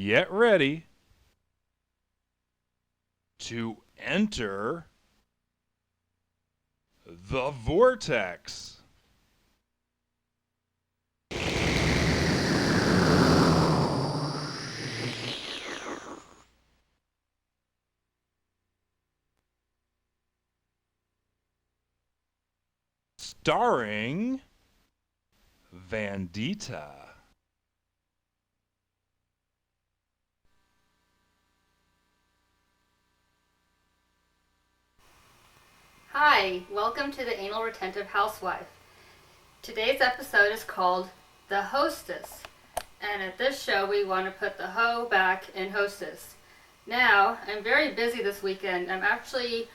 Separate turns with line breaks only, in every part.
Get ready to enter the vortex. Starring Vandita.
Hi, welcome to the Anal Retentive Housewife. Today's episode is called The Hostess, and at this show we want to put the hoe back in hostess. Now, I'm very busy this weekend. I'm actually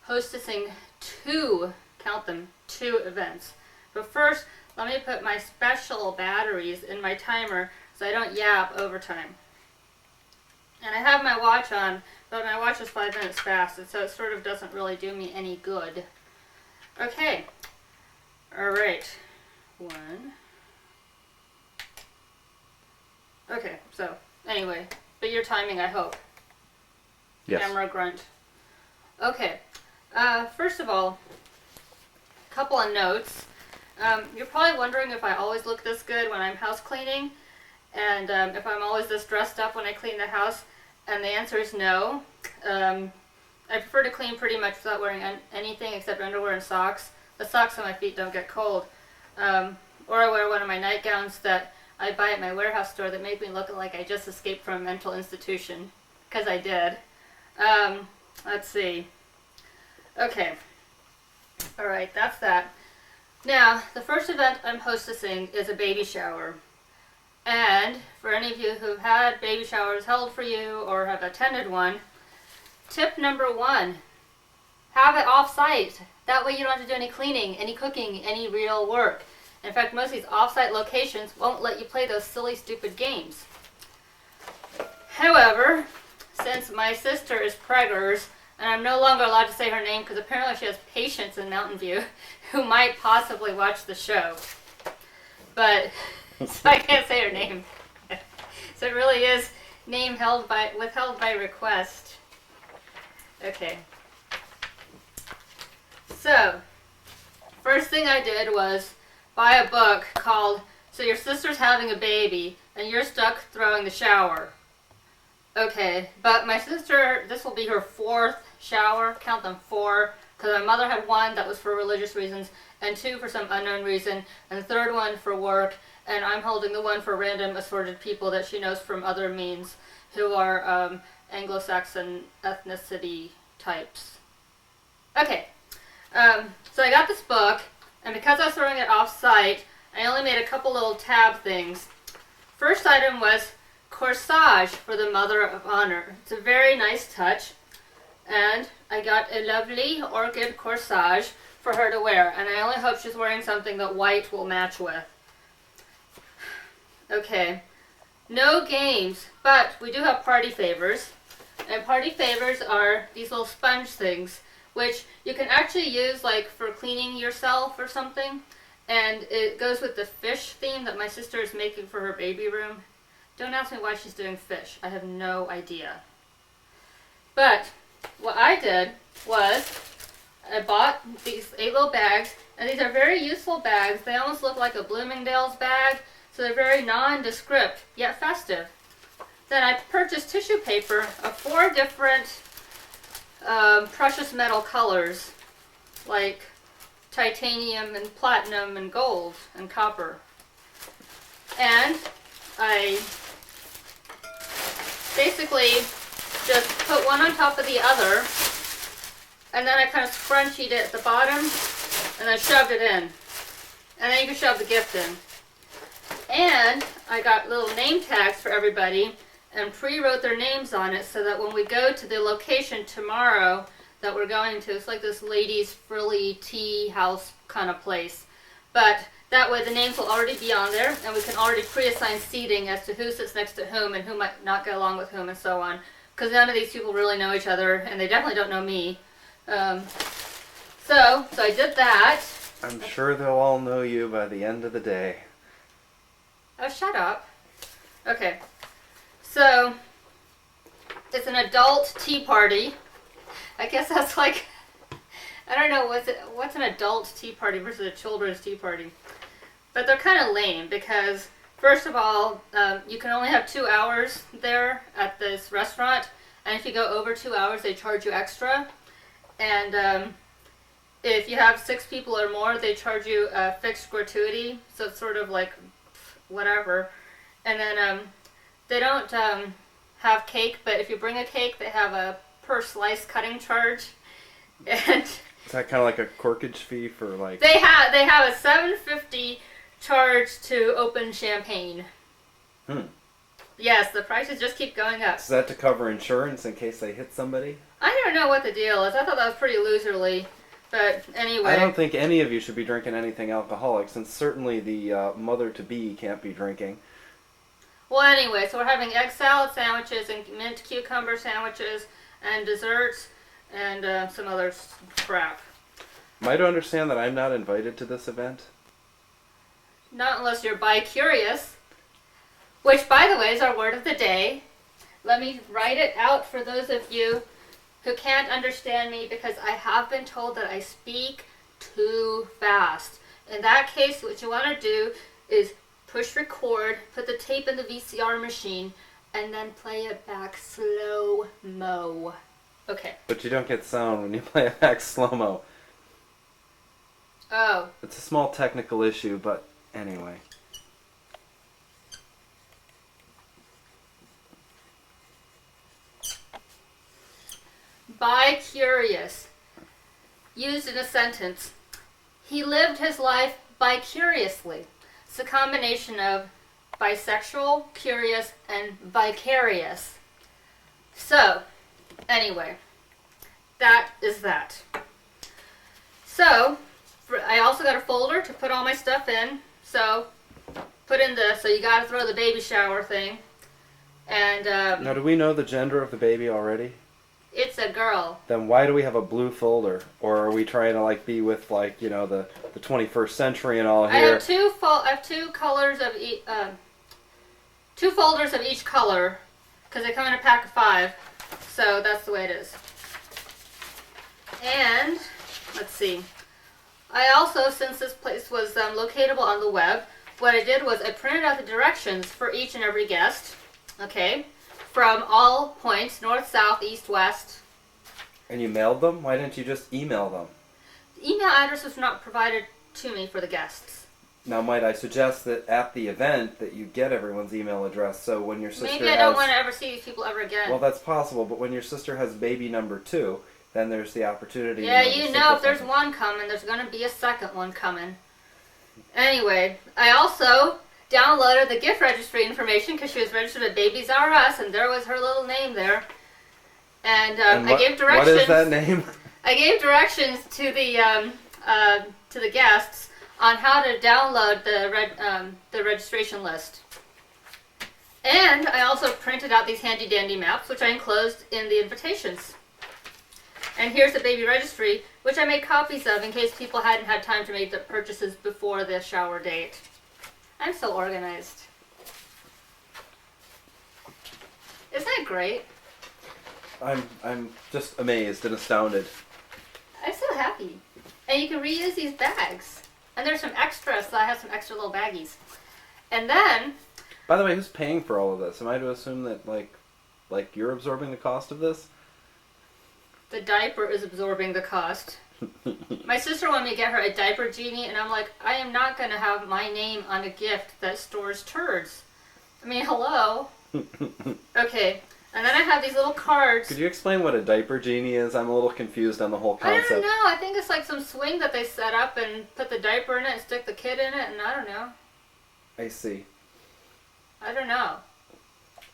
hostessing count them, two events. But first, let me put my special batteries in my timer so I don't yap overtime. And I have my watch on, but my watch is 5 minutes fast, and so it sort of doesn't really do me any good. Okay. Alright. One. Okay, so, anyway. But your timing, I hope.
Yes.
Camera grunt. Okay. First of all, a couple of notes. You're probably wondering if I always look this good when I'm house cleaning, and if I'm always this dressed up when I clean the house, and the answer is no. I prefer to clean pretty much without wearing anything except underwear and socks. The socks on my feet don't get cold. Or I wear one of my nightgowns that I buy at my warehouse store that make me look like I just escaped from a mental institution. Because I did. Let's see. Okay. Alright, that's that. Now, the first event I'm hostessing is a baby shower. And for any of you who've had baby showers held for you or have attended one, tip number 1, have it off-site. That way you don't have to do any cleaning, any cooking, any real work. In fact, most of these off-site locations won't let you play those silly, stupid games. However, since my sister is preggers, and I'm no longer allowed to say her name because apparently she has patients in Mountain View who might possibly watch the show. But, so I can't say her name. So it really is name withheld by request. Okay. So, first thing I did was buy a book called So Your Sister's Having a Baby and You're Stuck Throwing the Shower. Okay, but my sister, this will be her 4th shower, count them 4, because my mother had 1 that was for religious reasons, and 2 for some unknown reason, and the 3rd one for work, and I'm holding the one for random assorted people that she knows from other means, who are Anglo-Saxon ethnicity types. Okay, so I got this book, and because I was throwing it off-site, I only made a couple little tab things. First item was corsage for the Mother of Honor. It's a very nice touch, and I got a lovely orchid corsage for her to wear, and I only hope she's wearing something that white will match with. Okay, no games, but we do have party favors, and party favors are these little sponge things, which you can actually use like for cleaning yourself or something, and it goes with the fish theme that my sister is making for her baby room. Don't ask me why she's doing fish. I have no idea. But what I did was I bought these 8 little bags, and these are very useful bags. They almost look like a Bloomingdale's bag, so they're very nondescript, yet festive. Then I purchased tissue paper of 4 different precious metal colors, like titanium and platinum and gold and copper. And I basically just put one on top of the other, and then I kind of scrunchied it at the bottom, and then shoved it in. And then you can shove the gift in. And I got little name tags for everybody, and pre-wrote their names on it so that when we go to the location tomorrow that we're going to, it's like this ladies' frilly tea house kind of place. But that way the names will already be on there, and we can already pre-assign seating as to who sits next to whom and who might not get along with whom and so on. Because none of these people really know each other, and they definitely don't know me. So I did that.
I'm sure they'll all know you by the end of the day.
Oh, shut up. Okay. So, it's an adult tea party. I guess that's like, I don't know, what's an adult tea party versus a children's tea party? But they're kind of lame because, first of all, you can only have 2 hours there at this restaurant. And if you go over 2 hours, they charge you extra. And if you have 6 people or more, they charge you a fixed gratuity. So it's sort of like whatever. And then they don't have cake, but if you bring a cake, they have a per slice cutting charge. And
Is that kind of like a corkage fee for like?
they have a $7.50 charge to open champagne. Yes, the prices just keep going up.
Is that to cover insurance in case they hit somebody?
I don't know what the deal is. I thought that was pretty loserly. But anyway.
I don't think any of you should be drinking anything alcoholic, since certainly the mother-to-be can't be drinking.
Well, anyway, so we're having egg salad sandwiches and mint cucumber sandwiches and desserts and some other crap.
Am I to understand that I'm not invited to this event?
Not unless you're bi-curious, which, by the way, is our word of the day. Let me write it out for those of you who can't understand me because I have been told that I speak too fast. In that case, what you want to do is push record, put the tape in the VCR machine, and then play it back slow-mo. Okay.
But you don't get sound when you play it back slow-mo.
Oh.
It's a small technical issue, but anyway.
Bi-curious. Used in a sentence. He lived his life bi-curiously. It's a combination of bisexual, curious, and vicarious. So, anyway, that is that. So, I also got a folder to put all my stuff in. So, put in so you gotta throw the baby shower thing. And,
Now, do we know the gender of the baby already?
it's a girl.
Then why do we have a blue folder? Or are we trying to like be with like, you know, the 21st century and all
I
here?
have two colors of two folders of each color because they come in a pack of 5. So that's the way it is. And let's see. I also, since this place was locatable on the web, what I did was I printed out the directions for each and every guest. Okay, from all points, north, south, east, west.
And you mailed them? Why didn't you just email them?
The email address was not provided to me for the guests.
Now, might I suggest that at the event that you get everyone's email address, so when your sister
Maybe I don't want to ever see these people ever again.
Well, that's possible, but when your sister has baby number 2, then there's the opportunity.
Yeah,
to
you know if there's one coming, there's going to be a second one coming. Anyway, I also downloaded the gift registry information because she was registered at Babies R Us, and there was her little name there. And, I gave directions.
What is that name?
I gave directions to the guests on how to download the registration list. And I also printed out these handy dandy maps, which I enclosed in the invitations. And here's the baby registry, which I made copies of in case people hadn't had time to make the purchases before the shower date. I'm so organized. Isn't that great?
I'm just amazed and astounded.
I'm so happy. And you can reuse these bags. And there's some extras, so I have some extra little baggies. And then...
By the way, who's paying for all of this? Am I to assume that, like you're absorbing the cost of this?
the diaper is absorbing the cost. My sister wanted me to get her a diaper genie, and I'm like, I am not going to have my name on a gift that stores turds. I mean, hello? Okay, and then I have these little cards.
Could you explain what a diaper genie is? I'm a little confused on the whole concept.
I don't know. I think it's like some swing that they set up and put the diaper in it and stick the kid in it, and I don't know.
I see.
I don't know.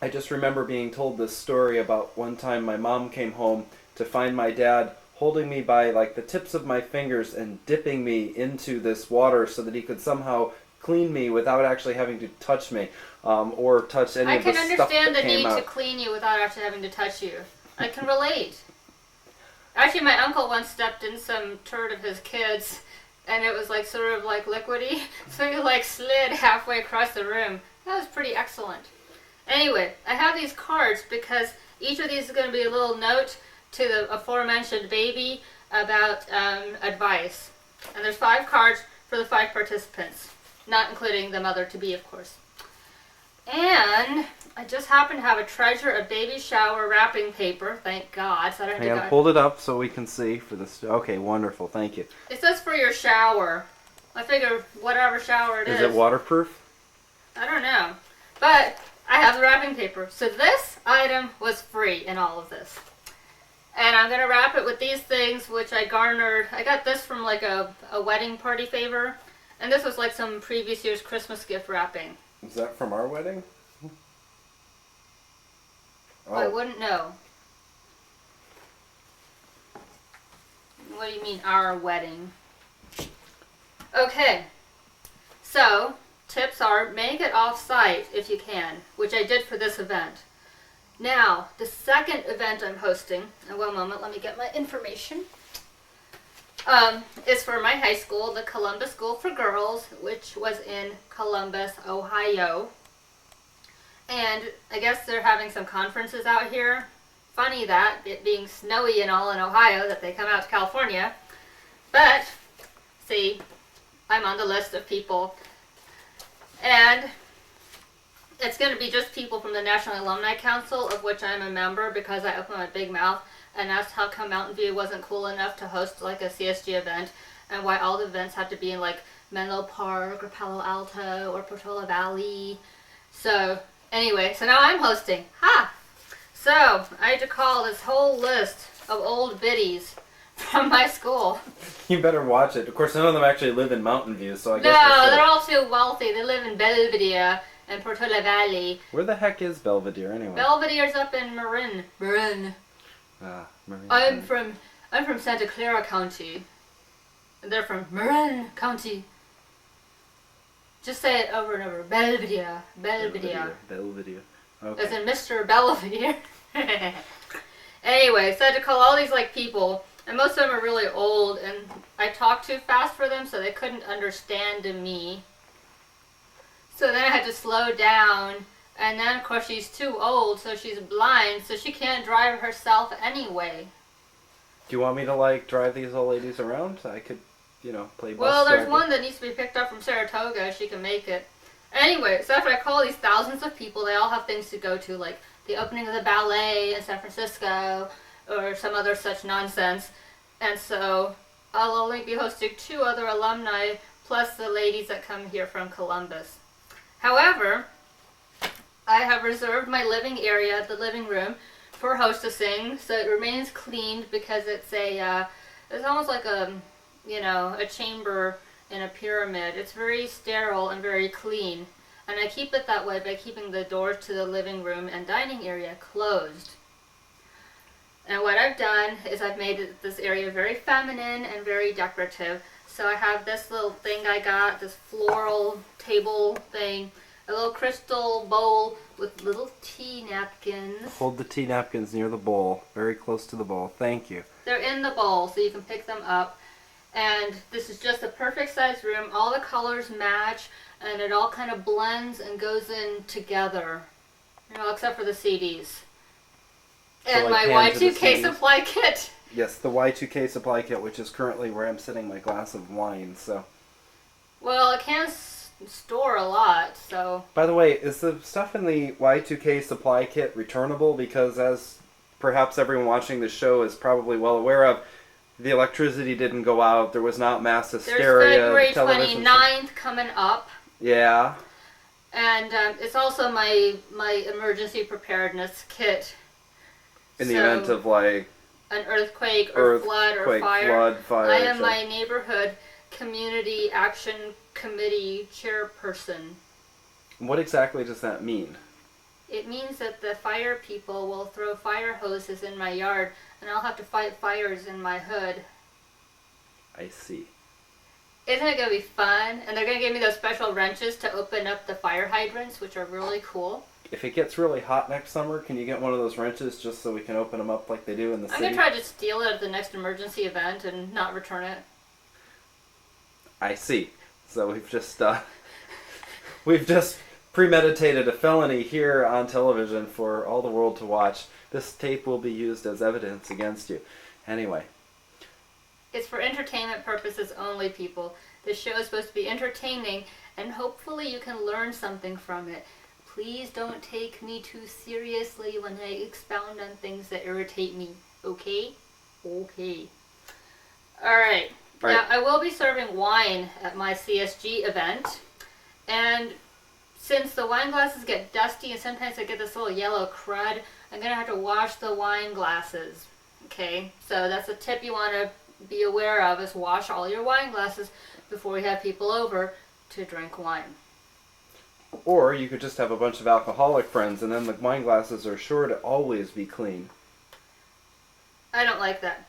I just remember being told this story about one time my mom came home to find my dad holding me by like the tips of my fingers and dipping me into this water so that he could somehow clean me without actually having to touch me or touch any of the stuff that came out.
I can understand the need to clean you without actually having to touch you. I can relate. Actually, my uncle once stepped in some turd of his kids, and it was like sort of like liquidy, so he like slid halfway across the room. That was pretty excellent. Anyway, I have these cards because each of these is going to be a little note to the aforementioned baby about advice. And there's 5 cards for the 5 participants, not including the mother-to-be, of course. And I just happen to have a treasure of baby shower wrapping paper, thank God. So I don't have
Hang
to
on,
go.
hold it up so we can see for this. Okay, wonderful, thank you.
It says for your shower. I figure whatever shower it is.
Is it waterproof?
I don't know. But I have the wrapping paper. So this item was free in all of this. And I'm going to wrap it with these things, which I garnered. I got this from like a wedding party favor. And this was like some previous year's Christmas gift wrapping.
Is that from our wedding? Oh.
I wouldn't know. What do you mean, our wedding? Okay. So, tips are make it off-site if you can, which I did for this event. Now, the second event I'm hosting, and one moment, let me get my information, is for my high school, the Columbus School for Girls, which was in Columbus, Ohio. And I guess they're having some conferences out here. Funny that, it being snowy and all in Ohio, that they come out to California. But, see, I'm on the list of people. And it's going to be just people from the National Alumni Council, of which I'm a member because I opened my big mouth and asked how come Mountain View wasn't cool enough to host like a CSG event, and why all the events had to be in like Menlo Park or Palo Alto or Portola Valley. So, anyway, so now I'm hosting. Ha! So, I had to call this whole list of old biddies from my school.
You better watch it. Of course, none of them actually live in Mountain View, so I guess
No,
they
they're all too wealthy. They live in Belvedere and Portola Valley.
Where the heck is Belvedere anyway?
Belvedere's up in Marin. Marin.
Marin.
I'm from Santa Clara County. They're from Marin County. Just say it over and over. Belvedere. Belvedere.
Belvedere.
As
Okay.
in Mr. Belvedere. Anyway, so I had to call all these like people, and most of them are really old, and I talked too fast for them, so they couldn't understand me. So then I had to slow down, and then of course she's too old, so she's blind, so she can't drive herself anyway.
Do you want me to like drive these old ladies around? I could, play bus
Well, there's
driver.
one that needs to be picked up from Saratoga. She can make it. Anyway, so after I call these thousands of people, they all have things to go to, like the opening of the ballet in San Francisco, or some other such nonsense. And so I'll only be hosting 2 other alumni, plus the ladies that come here from Columbus. However, I have reserved my living area, the living room, for hostessing, so it remains cleaned because it's it's almost like a chamber in a pyramid. It's very sterile and very clean, and I keep it that way by keeping the doors to the living room and dining area closed. And what I've done is I've made this area very feminine and very decorative. So I have this little thing I got, this floral table thing, a little crystal bowl with little tea napkins.
Hold the tea napkins near the bowl, very close to the bowl. Thank you.
They're in the bowl, so you can pick them up. And this is just a perfect size room. All the colors match, and it all kind of blends and goes in together. Except for the CDs.
So
And
like
my
pans of the
Y2K
CDs?
supply kit.
Yes, the Y2K supply kit, which is currently where I'm sitting my glass of wine, so.
Well, it can store a lot, so...
By the way, is the stuff in the Y2K supply kit returnable? Because as perhaps everyone watching the show is probably well aware of, the electricity didn't go out, there was not mass hysteria.
There's February
television
29th coming up.
Yeah.
And it's also my emergency preparedness kit.
In the
So,
event of like
an earthquake or flood or fire.
fire.
I am my neighborhood community action committee chairperson.
What exactly does that mean?
It means that the fire people will throw fire hoses in my yard, and I'll have to fight fires in my hood.
I see.
Isn't it going to be fun? And they're going to give me those special wrenches to open up the fire hydrants, which are really cool.
If it gets really hot next summer, can you get one of those wrenches just so we can open them up like they do in the
I'm
city?
going to try to steal it at the next emergency event and not return it.
I see. So we've just premeditated a felony here on television for all the world to watch. This tape will be used as evidence against you. Anyway.
It's for entertainment purposes only, people. This show is supposed to be entertaining, and hopefully you can learn something from it. Please don't take me too seriously when I expound on things that irritate me. Okay? Okay. Alright. Now, I will be serving wine at my CSG event. And since the wine glasses get dusty and sometimes I get this little yellow crud, I'm going to have to wash the wine glasses. Okay? So that's a tip you want to be aware of, is wash all your wine glasses before you have people over to drink wine.
Or you could just have a bunch of alcoholic friends and then the wine glasses are sure to always be clean.
I don't like that.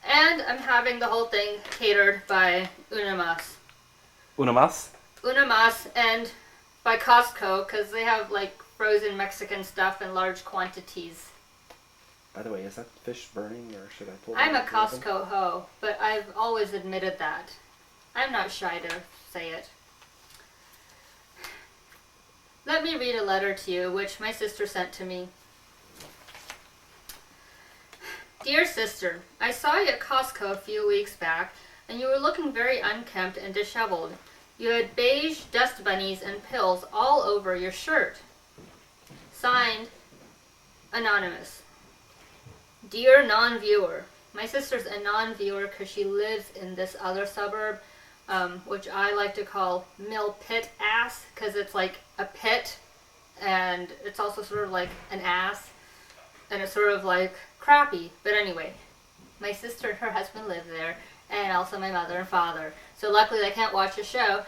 And I'm having the whole thing catered by Una Mas.
Una mas?
Una Mas and by Costco, because they have like frozen Mexican stuff in large quantities.
By the way, is that fish burning or should I pull it
I'm a
out of the oven?
Costco hoe, but I've always admitted that. I'm not shy to say it. Let me read a letter to you, which my sister sent to me. Dear sister, I saw you at Costco a few weeks back, and you were looking very unkempt and disheveled. You had beige dust bunnies and pills all over your shirt. Signed, Anonymous. Dear non-viewer, my sister's a non-viewer because she lives in this other suburb, which I like to call Mill Pit Ass, because it's like a pit, and it's also sort of like an ass, and it's sort of like crappy. But anyway, my sister and her husband live there, and also my mother and father. So luckily they can't watch the show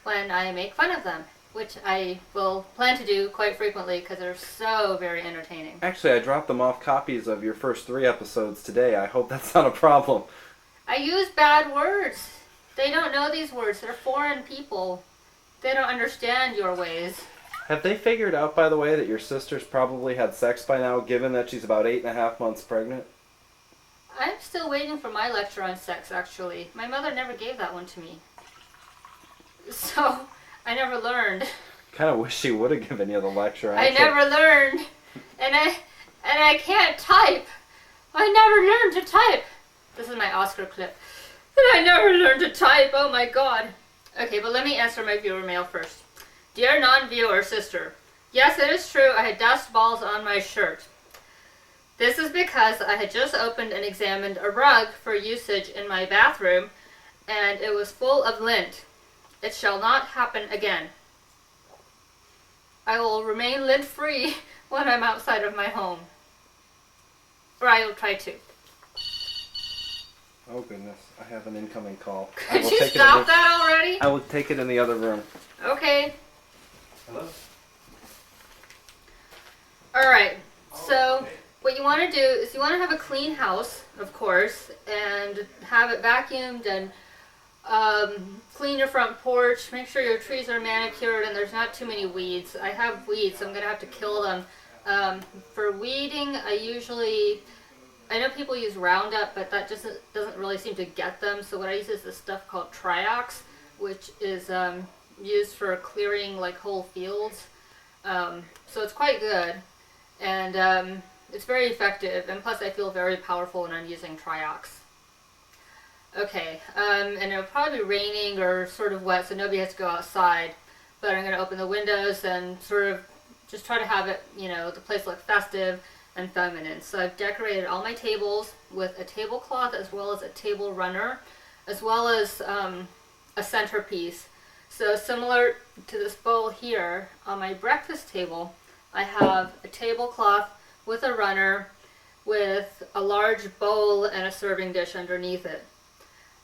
when I make fun of them, which I will plan to do quite frequently because they're so very entertaining.
Actually, I dropped them off copies of your first 3 episodes today. I hope that's not a problem.
I use bad words. They don't know these words. They're foreign people. They don't understand your ways.
Have they figured out, by the way, that your sister's probably had sex by now, given that she's about 8.5 months pregnant?
I'm still waiting for my lecture on sex, actually. My mother never gave that one to me. So, I never learned.
Kind of wish she would have given you the lecture.
I
Actually.
never learned. And I can't type. I never learned to type. This is my Oscar clip. And I never learned to type. Oh my god. Okay, but let me answer my viewer mail first. Dear non-viewer sister, yes, it is true I had dust balls on my shirt. This is because I had just opened and examined a rug for usage in my bathroom, and it was full of lint. It shall not happen again. I will remain lint-free when I'm outside of my home. Or I will try to.
Oh goodness, I have an incoming call.
Could you stop that already?
I will take it in the other room.
Okay.
Hello?
Alright, so what you want to do is you want to have a clean house, of course, and have it vacuumed and clean your front porch. Make sure your trees are manicured and there's not too many weeds. I have weeds, so I'm going to have to kill them. For weeding, I know people use Roundup, but that just doesn't really seem to get them. So what I use is this stuff called Triox, which is used for clearing like whole fields. So it's quite good, and it's very effective. And plus, I feel very powerful when I'm using Triox. Okay, and it'll probably be raining or sort of wet, so nobody has to go outside. But I'm going to open the windows and sort of just try to have it, the place look festive and feminine. So I've decorated all my tables with a tablecloth as well as a table runner, as well as a centerpiece. So similar to this bowl here, on my breakfast table, I have a tablecloth with a runner with a large bowl and a serving dish underneath it.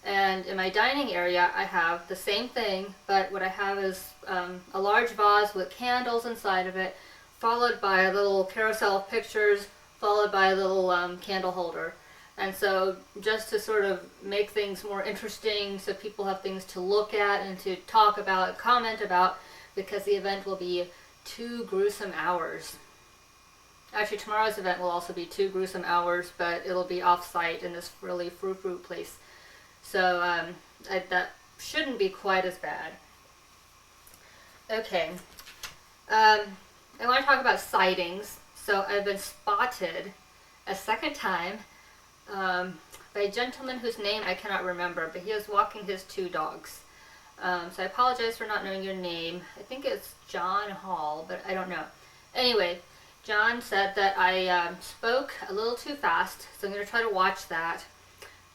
And in my dining area, I have the same thing, but what I have is a large vase with candles inside of it, followed by a little carousel of pictures, followed by a little candle holder. And so just to sort of make things more interesting so people have things to look at and to talk about and comment about, because the event will be 2 gruesome hours. Actually, tomorrow's event will also be 2 gruesome hours, but it'll be off-site in this really frou-frou place. So that shouldn't be quite as bad. Okay. I want to talk about sightings. So I've been spotted a second time by a gentleman whose name I cannot remember, but he was walking his 2 dogs. So I apologize for not knowing your name. I think it's John Hall, but I don't know. Anyway, John said that I spoke a little too fast, so I'm going to try to watch that.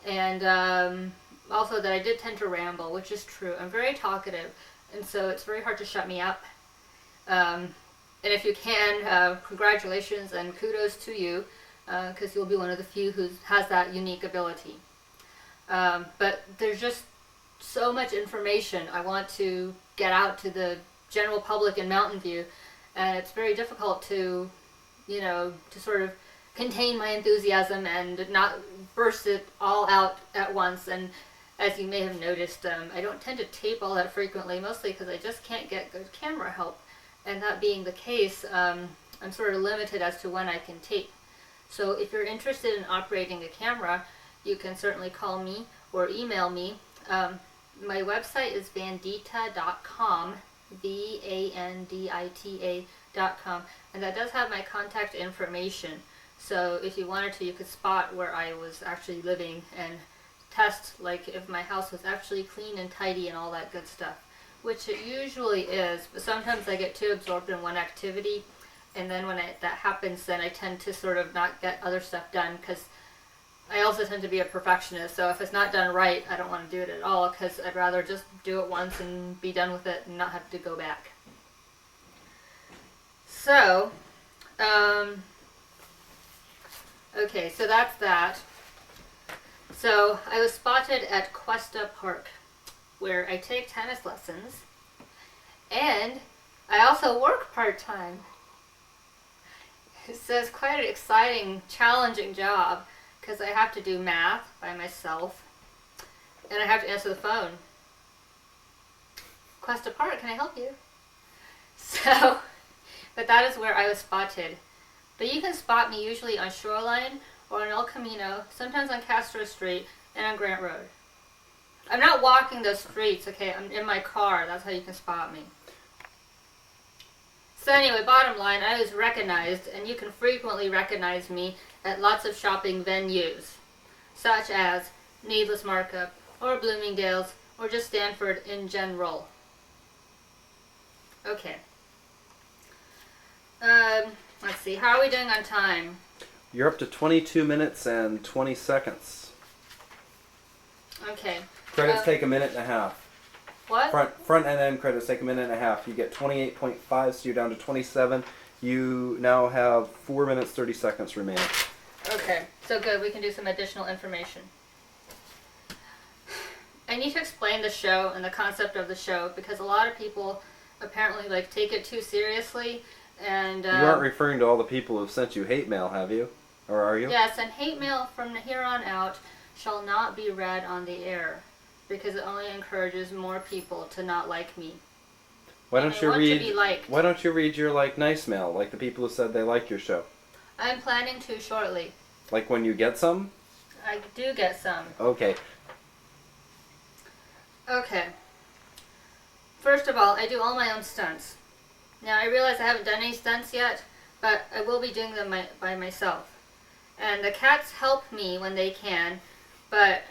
And also that I did tend to ramble, which is true. I'm very talkative, and so it's very hard to shut me up. And if you can, congratulations and kudos to you, because you'll be one of the few who has that unique ability. But there's just so much information I want to get out to the general public in Mountain View, and it's very difficult to, to sort of contain my enthusiasm and not burst it all out at once. And as you may have noticed, I don't tend to tape all that frequently, mostly because I just can't get good camera help. And that being the case, I'm sort of limited as to when I can tape. So if you're interested in operating a camera, you can certainly call me or email me. My website is vandita.com, vandita.com, and that does have my contact information. So if you wanted to, you could spot where I was actually living and test, like, if my house was actually clean and tidy and all that good stuff, which it usually is. But sometimes I get too absorbed in one activity, and then when that happens, then I tend to sort of not get other stuff done, because I also tend to be a perfectionist. So if it's not done right, I don't want to do it at all, because I'd rather just do it once and be done with it and not have to go back. So, okay, so that's that. So I was spotted at Cuesta Park, where I take tennis lessons, and I also work part-time. So it's quite an exciting, challenging job, because I have to do math by myself, and I have to answer the phone. Cuesta Park, can I help you? So, but that is where I was spotted. But you can spot me usually on Shoreline or on El Camino, sometimes on Castro Street, and on Grant Road. I'm not walking those streets, okay? I'm in my car. That's how you can spot me. So anyway, bottom line, I was recognized, and you can frequently recognize me at lots of shopping venues, such as Needless Markup, or Bloomingdale's, or just Stanford in general. Okay. Let's see, how are we doing on time?
You're up to 22 minutes and 20 seconds.
Okay.
Credits take a minute and a half.
What?
Front and end credits take a minute and a half. You get 28.5, so you're down to 27. You now have 4 minutes 30 seconds remaining.
Okay, so good. We can do some additional information. I need to explain the show and the concept of the show, because a lot of people apparently take it too seriously. And
you aren't referring to all the people who've sent you hate mail, have you? Or are you?
Yes, and hate mail from here on out shall not be read on the air, because it only encourages more people to not like me.
Why don't you read?
To be liked.
Why don't you read your nice mail, like the people who said they like your show?
I'm planning to shortly.
Like when you get some?
I do get some.
Okay.
Okay. First of all, I do all my own stunts. Now, I realize I haven't done any stunts yet, but I will be doing them by myself. And the cats help me when they can, but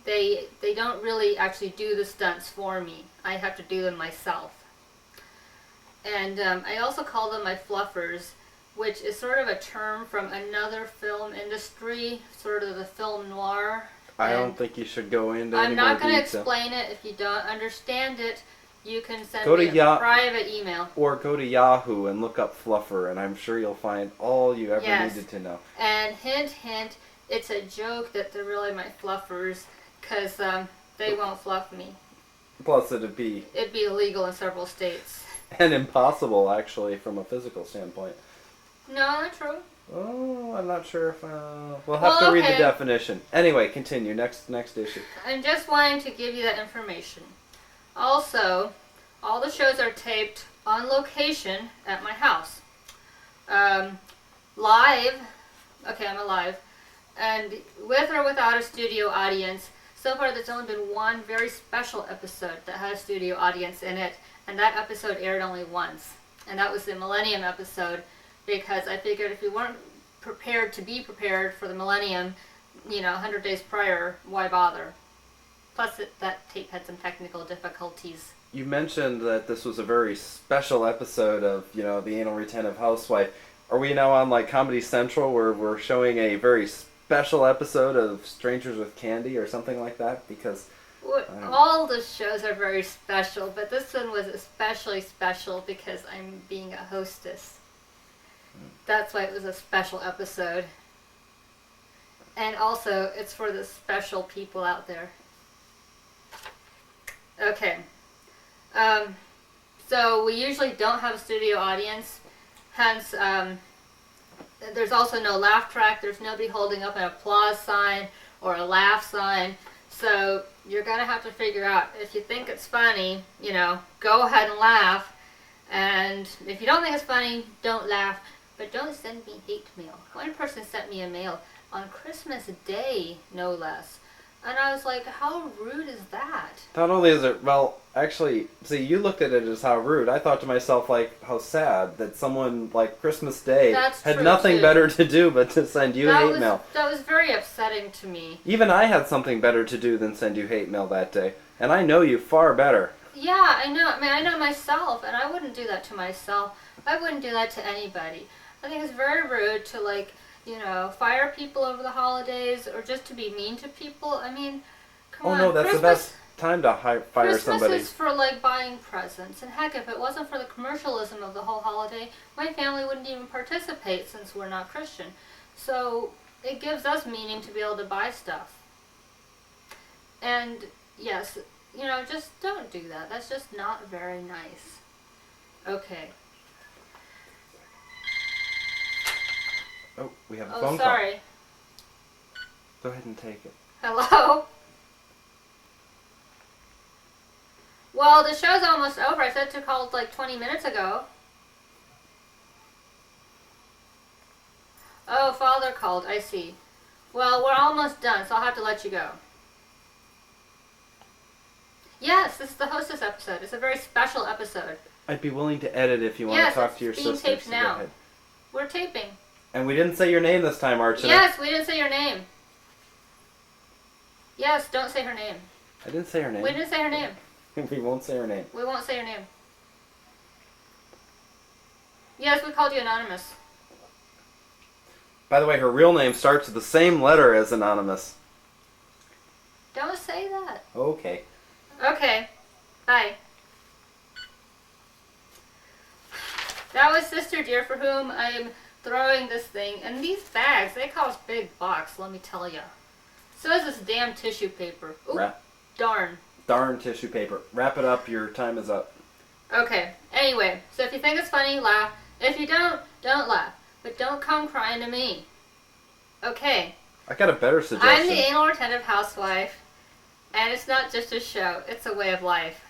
they don't really actually do the stunts for me. I have to do them myself. And I also call them my fluffers, which is sort of a term from another film industry, sort of the film noir.
I don't think you should go into any
I'm
more
not going to
detail.
explain it. If you don't understand it, you can send
Go
me
to
a private email.
Or go to Yahoo and look up Fluffer, and I'm sure you'll find all you ever needed to know.
And hint, hint, it's a joke that they're really my fluffers, because they won't fluff me.
Plus, it'd be
illegal in several states.
And impossible, actually, from a physical standpoint.
No, not true.
Oh, I'm not sure if we'll have to read the definition. Anyway, continue. Next issue.
I'm just wanting to give you that information. Also, all the shows are taped on location at my house. Live. Okay, I'm alive. And with or without a studio audience. So far, there's only been one very special episode that had a studio audience in it, and that episode aired only once. and that was the Millennium episode, because I figured if you weren't prepared to be prepared for the Millennium, 100 days prior, why bother? Plus, that tape had some technical difficulties.
You mentioned that this was a very special episode of, the Anal Retentive Housewife. Are we now on like Comedy Central where we're showing a very special episode of Strangers with Candy or something like that? Because
all the shows are very special, but this one was especially special because I'm being a hostess. That's why it was a special episode. And also, it's for the special people out there. Okay. So we usually don't have a studio audience, hence there's also no laugh track. There's nobody holding up an applause sign or a laugh sign. So you're going to have to figure out, if you think it's funny, go ahead and laugh. And if you don't think it's funny, don't laugh. But don't send me hate mail. One person sent me a mail on Christmas Day, no less. And I was like, how rude is that?
Not only is it, well, actually, see, you looked at it as how rude. I thought to myself, like, how sad that someone, like, Christmas Day had nothing better to do but to send you hate mail.
That was very upsetting to me.
Even I had something better to do than send you hate mail that day. And I know you far better.
Yeah, I know. I know myself, and I wouldn't do that to myself. I wouldn't do that to anybody. I think it's very rude to, fire people over the holidays or just to be mean to people. I mean, come on.
Oh, no, that's
Christmas,
the best time to fire somebody.
Christmas is for, buying presents. And heck, if it wasn't for the commercialism of the whole holiday, my family wouldn't even participate since we're not Christian. So it gives us meaning to be able to buy stuff. And, yes, just don't do that. That's just not very nice. Okay.
Oh, we have a
Oh,
phone
sorry.
call. Go ahead and take it.
Hello? Well, the show's almost over. I said to call 20 minutes ago. Oh, Father called. I see. Well, we're almost done, so I'll have to let you go. Yes, this is the hostess episode. It's a very special episode.
I'd be willing to edit if you want to talk to your sister.
Yes, it's being taped now. We're taping.
And we didn't say your name this time, Archie.
Yes, we didn't say your name. Yes, don't say her name.
I didn't say her name.
We didn't say her name.
We won't say her name.
We won't say your name. Yes, we called you anonymous.
By the way, her real name starts with the same letter as anonymous.
Don't say that.
Okay.
Okay. Bye. That was Sister Dear, for whom I am throwing this thing. And these bags, they cost big bucks, let me tell ya. So is this damn tissue paper. Ooh, darn.
Darn tissue paper. Wrap it up. Your time is up.
Okay. Anyway, so if you think it's funny, laugh. If you don't laugh. But don't come crying to me. Okay.
I got a better suggestion.
I'm the Anal Retentive Housewife. And it's not just a show. It's a way of life.